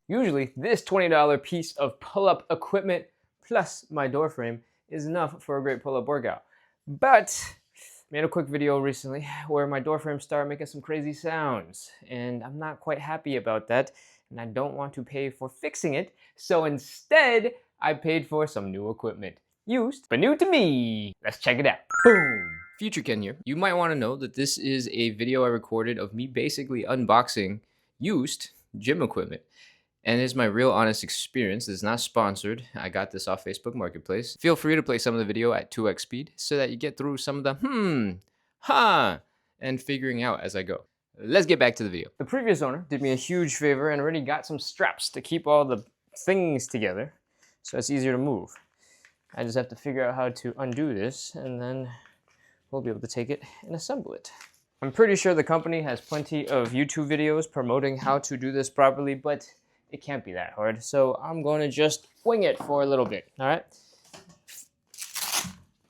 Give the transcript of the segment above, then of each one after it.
Usually, this $20 piece of pull-up equipment plus my door frame is enough for a great pull-up workout. But made a quick video recently where my door frame started making some crazy sounds, and I'm not quite happy about that, and I don't want to pay for fixing it, so instead I paid for some new equipment. Used, but new to me. Let's check it out. Boom! Future Ken here. You might want to know that this is a video I recorded of me basically unboxing used gym equipment. And it's my real honest experience. It's not sponsored. I got this off Facebook Marketplace. Feel free to play some of the video at 2x speed so that you get through some of the and figuring out as I go. Let's get back to the video. The previous owner did me a huge favor and already got some straps to keep all the things together so it's easier to move. I just have to figure out how to undo this, and then we'll be able to take it and assemble it. I'm pretty sure the company has plenty of YouTube videos promoting how to do this properly, but it can't be that hard. So I'm going to just wing it for a little bit, all right?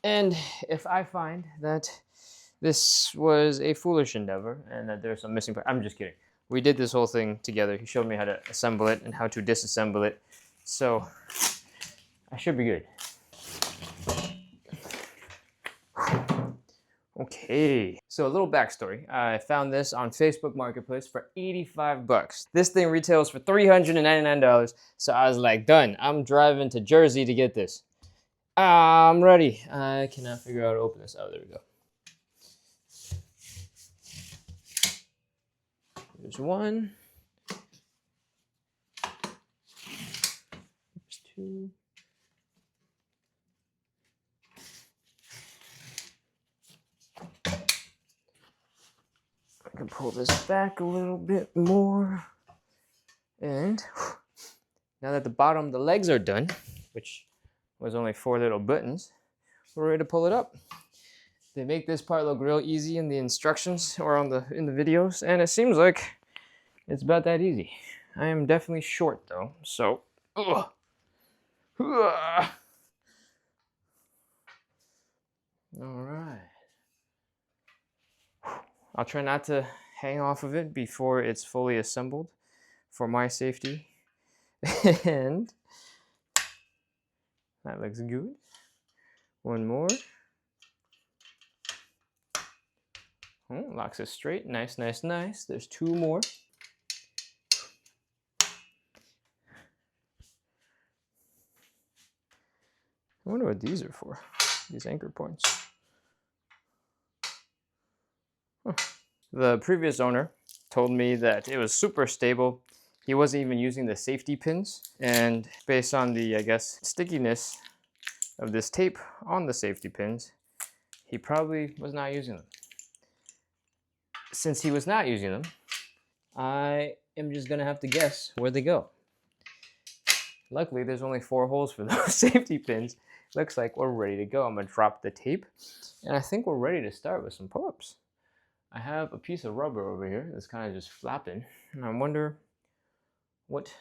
And if I find that this was a foolish endeavor and that there's some missing parts, I'm just kidding. We did this whole thing together. He showed me how to assemble it and how to disassemble it. So I should be good. Okay, so a little backstory. I found this on Facebook Marketplace for 85 bucks. This thing retails for $399, so I was like, done. I'm driving to Jersey to get this. I'm ready. I cannot figure out how to open this. Oh, there we go. There's one. There's two. I can pull this back a little bit more, and now that the bottom, the legs are done, which was only 4 little buttons, we're ready to pull it up. They make this part look real easy in the instructions or in the videos, and it seems like it's about that easy. I am definitely short though, so all right. I'll try not to hang off of it before it's fully assembled for my safety. And that looks good. One more. Oh, locks it straight. Nice, nice, nice. There's 2 more. I wonder what these are for, these anchor points. The previous owner told me that it was super stable. He wasn't even using the safety pins, and based on the, I guess, stickiness of this tape on the safety pins, he probably was not using them. Since he was not using them, I am just gonna have to guess where they go. Luckily, there's only 4 holes for those safety pins. Looks like we're ready to go. I'm gonna drop the tape, and I think we're ready to start with some pull-ups. I have a piece of rubber over here that's kind of just flapping, and I wonder what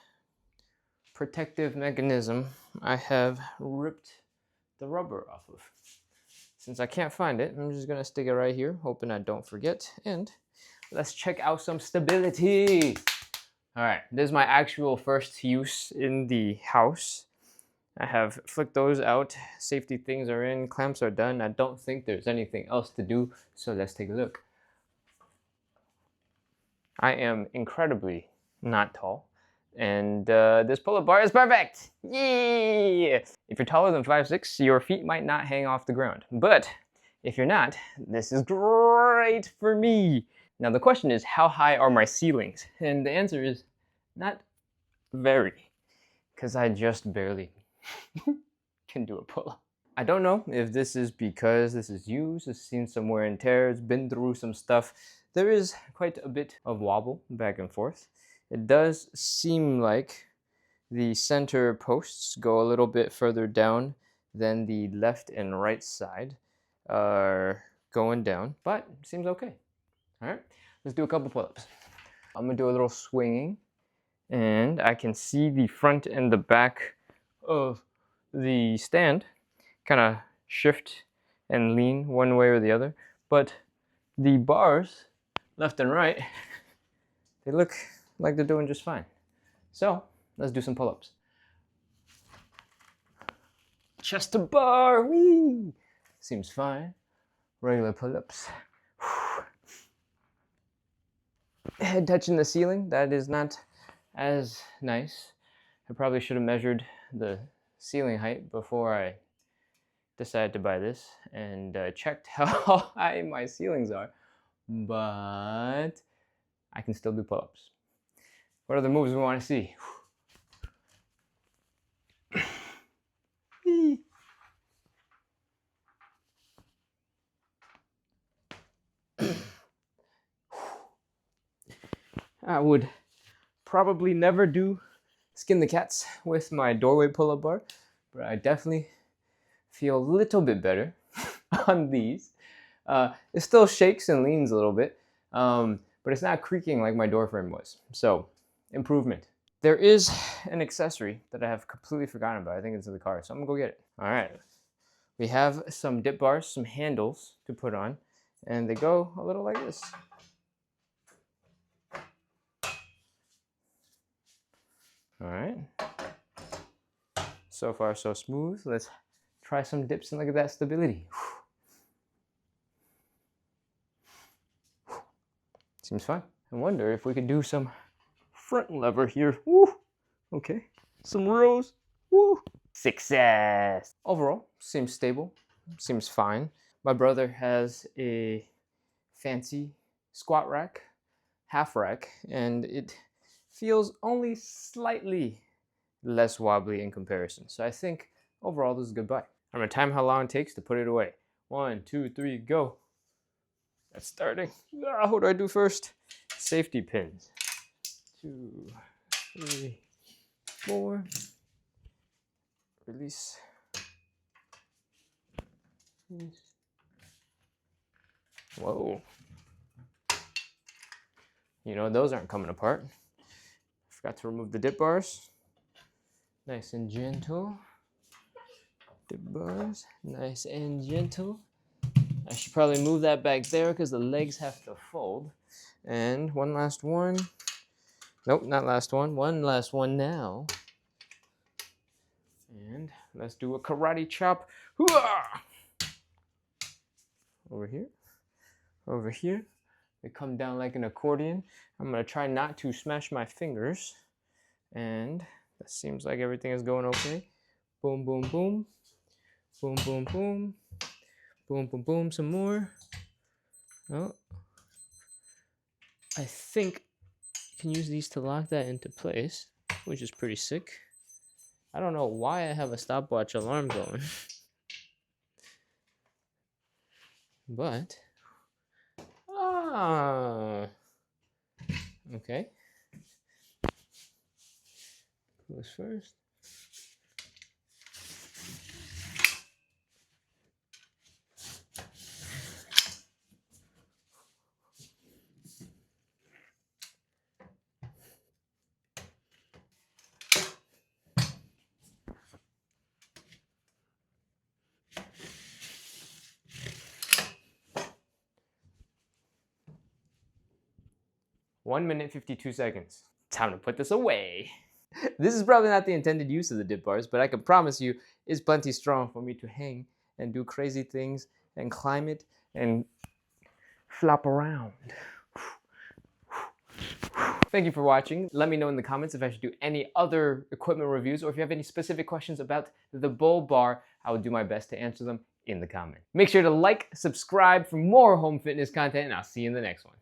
protective mechanism I have ripped the rubber off of. Since I can't find it, I'm just gonna stick it right here, hoping I don't forget, and let's check out some stability. All right, this is my actual first use in the house. I have flicked those out, safety things are in, clamps are done. I don't think there's anything else to do, so let's take a look. I am incredibly not tall, and this pull-up bar is perfect! Yeah! If you're taller than 5'6", your feet might not hang off the ground. But if you're not, this is great for me! Now the question is, how high are my ceilings? And the answer is, not very, because I just barely can do a pull-up. I don't know if this is because this is used, it's seen some wear and tear, it's been through some stuff. There is quite a bit of wobble back and forth. It does seem like the center posts go a little bit further down than the left and right side are going down, but it seems okay. All right, let's do a couple pull-ups. I'm gonna do a little swinging, and I can see the front and the back of the stand kind of shift and lean one way or the other, but the bars left and right, they look like they're doing just fine. So Let's do some pull-ups. Chest to bar, whee! Seems fine. Regular pull-ups. Head touching the ceiling, that is not as nice. I probably should have measured the ceiling height before I decided to buy this and checked how high my ceilings are, but I can still do pull-ups. What other moves we want to see? I would probably never do skin the cats with my doorway pull-up bar, but I definitely feel a little bit better on these. It still shakes and leans a little bit, but it's not creaking like my door frame was. So, improvement. There is an accessory that I have completely forgotten about. I think it's in the car, so I'm gonna go get it. All right. We have some dip bars, some handles to put on, and they go a little like this. All right. So far, so smooth. Let's try some dips and look at that stability. Seems fine. I wonder if we could do some front lever here. Woo! Okay. Some rows. Woo! Success! Overall, seems stable. Seems fine. My brother has a fancy squat rack, half rack, and it feels only slightly less wobbly in comparison. So I think overall this is a good buy. I'm gonna time how long it takes to put it away. 1, 2, 3, go. That's starting. What do I do first? Safety pins. 2, 3, 4. Release. Whoa. You know, those aren't coming apart. Forgot to remove the dip bars. Nice and gentle. Dip bars, nice and gentle. I should probably move that back there because the legs have to fold. And one last one. Nope, not last one. One last one now. And let's do a karate chop. Hoo-ah! Over here. Over here. We come down like an accordion. I'm going to try not to smash my fingers. And that seems like everything is going okay. Boom, boom, boom. Boom, boom, boom. Boom, boom, boom. Some more. Oh. I think you can use these to lock that into place, which is pretty sick. I don't know why I have a stopwatch alarm going. But, okay. Goes first. One minute, 52 seconds. Time to put this away. This is probably not the intended use of the dip bars, but I can promise you it's plenty strong for me to hang and do crazy things and climb it and flop around. Thank you for watching. Let me know in the comments if I should do any other equipment reviews, or if you have any specific questions about the BullBar, I will do my best to answer them in the comments. Make sure to like, subscribe for more home fitness content, and I'll see you in the next one.